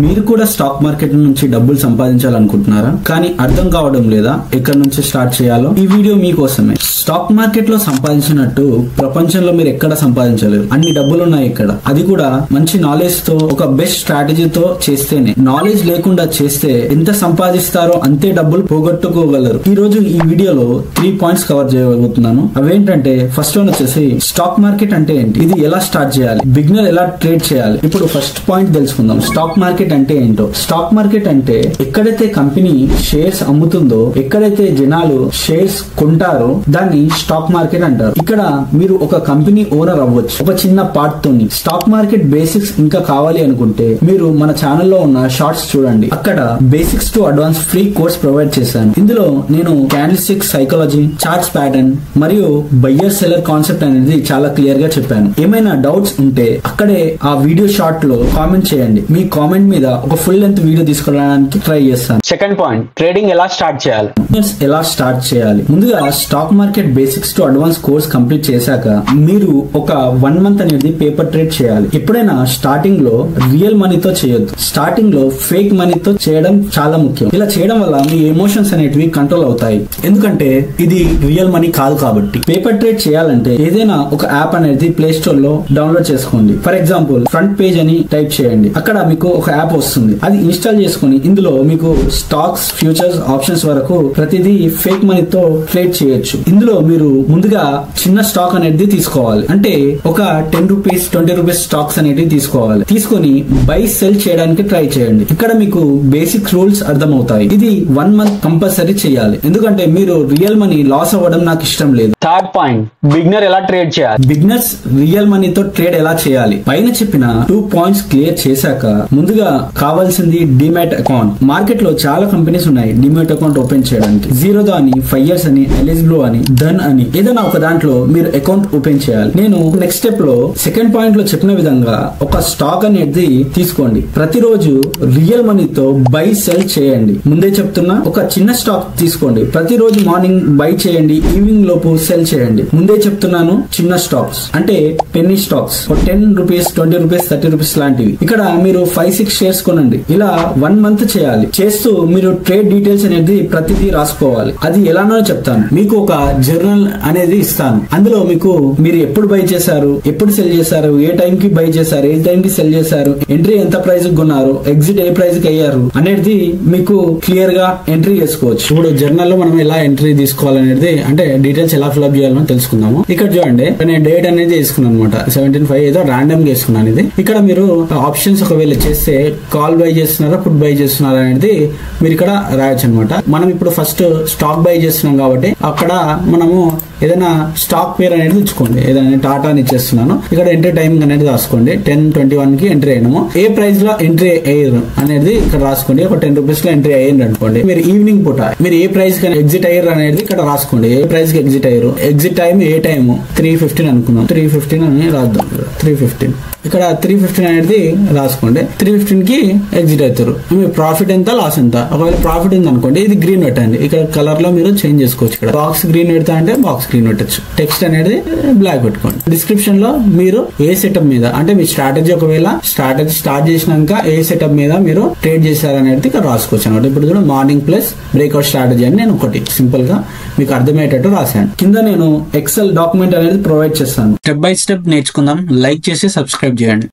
మీరు కూడా stock market నుంచి డబ్బులు సంపాదించాలనుకుంటున్నారా? కానీ అర్థం కావడం లేదా ఎక్కడి నుంచి స్టార్ట్ చేయాలో? ఈ వీడియో మీకోసమే. స్టాక్ మార్కెట్ లో సంపాదించినట్టు ప్రపంచంలో మీరు ఎక్కడ సంపాదించలేరు. అన్ని డబ్బులు ఉన్నాయి ఇక్కడ. అది కూడా మంచి నాలెడ్జ్ తో, ఒక బెస్ట్ స్ట్రాటజీతో చేస్తేనే. నాలెడ్జ్ లేకుండా చేస్తే ఎంత సంపాదిస్తారో అంతే డబ్బులు పోగొట్టుకోగలరు. ఈ రోజు ఈ వీడియోలో 3 పాయింట్స్ కవర్ చేయబోతున్నాను. అవేంటంటే, ఫస్ట్ వన్ వచ్చేసి స్టాక్ మార్కెట్ అంటే ఏంటి, ఇది ఎలా స్టార్ట్ చేయాలి, బిగినర్ ఎలా ట్రేడ్ చేయాలి. ఇప్పుడు ఫస్ట్ పాయింట్ తెలుసుకుందాం. స్టాక్ మార్కెట్ అంటే ఏంటో. స్టాక్ మార్కెట్ అంటే ఎక్కడైతే కంపెనీ షేర్స్ అమ్ముతుందో, ఎక్కడైతే జనాలు షేర్స్ కొంటారో దాన్ని స్టాక్ మార్కెట్ అంటారు. ఇక్కడ మీరు ఒక కంపెనీ ఓనర్ అవ్వచ్చు, ఒక చిన్న పార్ట్ తోని. స్టాక్ మార్కెట్ బేసిక్స్ ఇంకా కావాలి అనుకుంటే మీరు మన ఛానల్లో ఉన్న షార్ట్స్ చూడండి. అక్కడ basics to advance free course provide చేశాను. ఇందులో నేను candle stick psychology, charts pattern మరియు బయ్యర్ సెల్లర్ కాన్సెప్ట్ అనేది చాలా క్లియర్ గా చెప్పాను. ఏమైనా డౌట్స్ ఉంటే అక్కడే ఆ వీడియో షార్ట్ లో కామెంట్ చేయండి. మీ కామెంట్ మీద ఒక ఫుల్ లెంత్ వీడియో తీసుకురావడానికి ట్రై చేస్తాను. సెకండ్ పాయింట్, ట్రేడింగ్ ఎలా స్టార్ట్ చేయాలి. ఎలా స్టార్ట్ చేయాలి? ముందుగా stock market basics to advance course complete చేశాక మీరు ఒక 1 మంత్ అనేది పేపర్ ట్రేడ్ చేయాలి. ఎప్పుడైనా స్టార్టింగ్ లో రియల్ మనీతో చేయొద్దు. స్టార్టింగ్ లో ఫేక్ మనీతో చేయడం చాలా ముఖ్యం. ఇలా చేయడం వల్ల మీ ఎమోషన్స్ అనేటివి కంట్రోల్ అవుతాయి. ఎందుకంటే ఇది రియల్ మనీ కాదు కాబట్టి. పేపర్ ట్రేడ్ చేయాలంటే ఏదైనా ఒక యాప్ అనేది ప్లే స్టోర్ లో డౌన్లోడ్ చేసుకోండి. ఫర్ ఎగ్జాంపుల్ ఫ్రంట్ పేజ్ అని టైప్ చేయండి. అక్కడ మీకు ఒక యాప్ వస్తుంది. అది ఇన్స్టాల్ చేసుకుని ఇందులో మీకు స్టాక్స్, ఫ్యూచర్స్, ఆప్షన్స్ వరకు ప్రతిదీ ఫేక్ మనీతో ట్రేడ్ చేయొచ్చు. ఇందులో మీరు ముందుగా చిన్న స్టాక్ అనేది తీసుకోవాలి. అంటే ఒక 10 రూపీస్, 20 రూపీస్ స్టాక్స్ అనేవి తీసుకోవాలి. తీసుకొని బై సెల్ చేయడానికి ట్రై చేయండి. ఇక్కడ మీకు బేసిక్ రూల్స్ అర్థమవుతాయి. ఇది 1 మంత్ కంపల్సరీ చేయాలి. ఎందుకంటే మీరు రియల్ మనీ లాస్ అవ్వడం నాకు ఇష్టం లేదు. థర్డ్ పాయింట్, బిగినర్ ఎలా ట్రేడ్ చేయాలి. బిగినర్స్ రియల్ మనీతో ట్రేడ్ ఎలా చేయాలి. పైన చెప్పిన 2 పాయింట్స్ క్లియర్ చేశాక ముందుగా కావాల్సింది డిమాట్ అకౌంట్. మార్కెట్ లో చాలా కంపెనీస్ ఉన్నాయి డిమాట్ అకౌంట్ ఓపెన్ చేయడానికి. జీరోదా అని, 5 years అని, ఎలిజిబ్లో అని, ధన్ అని, ఏదైనా ఒక దాంట్లో మీరు అకౌంట్ ఓపెన్ చేయాలి. నేను నెక్స్ట్ స్టెప్ లో సెకండ్ పాయింట్ లో చెప్పిన విధంగా ఒక స్టాక్ అనేది తీసుకోండి. ప్రతిరోజు రియల్ మనీతో బై సెల్ చేయండి. ముందే చెప్తున్నా, ఒక చిన్న స్టాక్ తీసుకోండి. ప్రతిరోజు మార్నింగ్ బై చేయండి, ఈవినింగ్ లోపు సెల్ చేయండి. ముందే చెప్తున్నాను, చిన్న స్టాక్స్ అంటే Penney stocks, 10 rupees, 20 rupees, 30 rupees లాంటివి. ఇక్కడ మీరు 5-6 షేర్స్ కొనండి. ఇలా 1 మంత్ చేయాలి. చేస్తూ మీరు ట్రేడ్ డీటెయిల్స్ అనేది ప్రతిదీ రాసుకోవాలి. అది ఎలానో చెప్తాను. మీకు ఒక జర్నల్ అనేది ఇస్తాను. అందులో మీకు మీరు ఎప్పుడు బై చేశారు, ఎప్పుడు సెల్ చేశారు, ఏ టైం కి బై చేశారు, ఏ టైం కి సెల్ చేశారు, ఎంట్రీ ఎంత ప్రైస్ కొన్నారు, ఎగ్జిట్ ఏ ప్రైస్ కి అయ్యారు అనేది మీకు క్లియర్ గా ఎంట్రీ చేసుకోవచ్చు. ఇప్పుడు జర్నల్ లో మనం ఎలా ఎంట్రీ తీసుకోవాలనేది, అంటే డీటెయిల్స్ ఎలా ఫిల్అప్ చేయాలని తెలుసుకుందాము. ఇక్కడ చూడండి, నేను డేట్ అనేది వేసుకున్నాను అనమాట. 17/5 ఏదో రాండమ్ గా వేసుకున్నాను. ఇది ఇక్కడ మీరు ఆప్షన్స్ ఒకవేళ చేస్తే కాల్ బై చేస్తున్నారా, పుట్ బై చేస్తున్నారా అనేది మీరు ఇక్కడ రాయొచ్చు అనమాట. మనం ఇప్పుడు ఫస్ట్ స్టాక్ బై చేస్తున్నాం కాబట్టి అక్కడ మనము ఏదైనా స్టాక్ పేరు అనేది ఇచ్చుకోండి. ఏదైనా టాటా అని ఇచ్చేస్తున్నాను. ఇక్కడ ఎంట్రీ టైమింగ్ అనేది రాసుకోండి. 10:21 కి ఎంట్రీ అయినాము. ఏ ప్రైస్ లో ఎంట్రీ అయ్యారు అనేది ఇక్కడ రాసుకోండి. ఒక 10 రూపీస్ లో ఎంట్రీ అయ్యింది అనుకోండి. మీరు ఈవినింగ్ పూట మీరు ఏ ప్రైస్ కి ఎగ్జిట్ అయ్యారు అనేది ఇక్కడ రాసుకోండి. ఏ ప్రైస్ కి ఎగ్జిట్ అయ్యారు, ఎగ్జిట్ టైం ఏ టైం, 3:15 అనుకుందాం. 3:15 అని రాద్దాం. 3:15 ఇక్కడ 3:15 అనేది రాసుకోండి. 3:15 కి ఎగ్జిట్ అవుతారు. మీ ప్రాఫిట్ ఎంత, లాస్ ఎంత. ఒకవేళ ప్రాఫిట్ ఉంది అనుకోండి, ఇది గ్రీన్ పెట్టండి. ఇక్కడ కలర్ లో మీరు చేంజ్ చేసుకోవచ్చు. ఇక్కడ బాక్స్ గ్రీన్ పెడతా అంటే బాక్స్ గ్రీన్ పెట్టచ్చు. టెక్స్ట్ అనేది బ్లాక్ పెట్టుకోండి. డిస్క్రిప్షన్ లో మీరు ఏ సెటప్ మీద, అంటే మీ స్ట్రాటజీ, ఒకవేళ స్ట్రాటజీ స్టార్ట్ చేసినాక ఏ సెటప్ మీద మీరు ట్రేడ్ చేశారనేది ఇక్కడ రాసుకోవచ్చు అనమాట. ఇప్పుడు కూడా మార్నింగ్ ప్లస్ బ్రేక్అవుట్ స్ట్రాటజీ అని నేను ఒకటి సింపుల్ గా మీకు అర్థమయ్యేటట్టు రాశాను. కింద నేను ఎక్సెల్ డాక్యుమెంట్ అనేది ప్రొవైడ్ చేస్తాను. స్టెప్ బై స్టెప్ నేర్చుకుందాం. లైక్ చేసి సబ్స్క్రైబ్ చేయండి.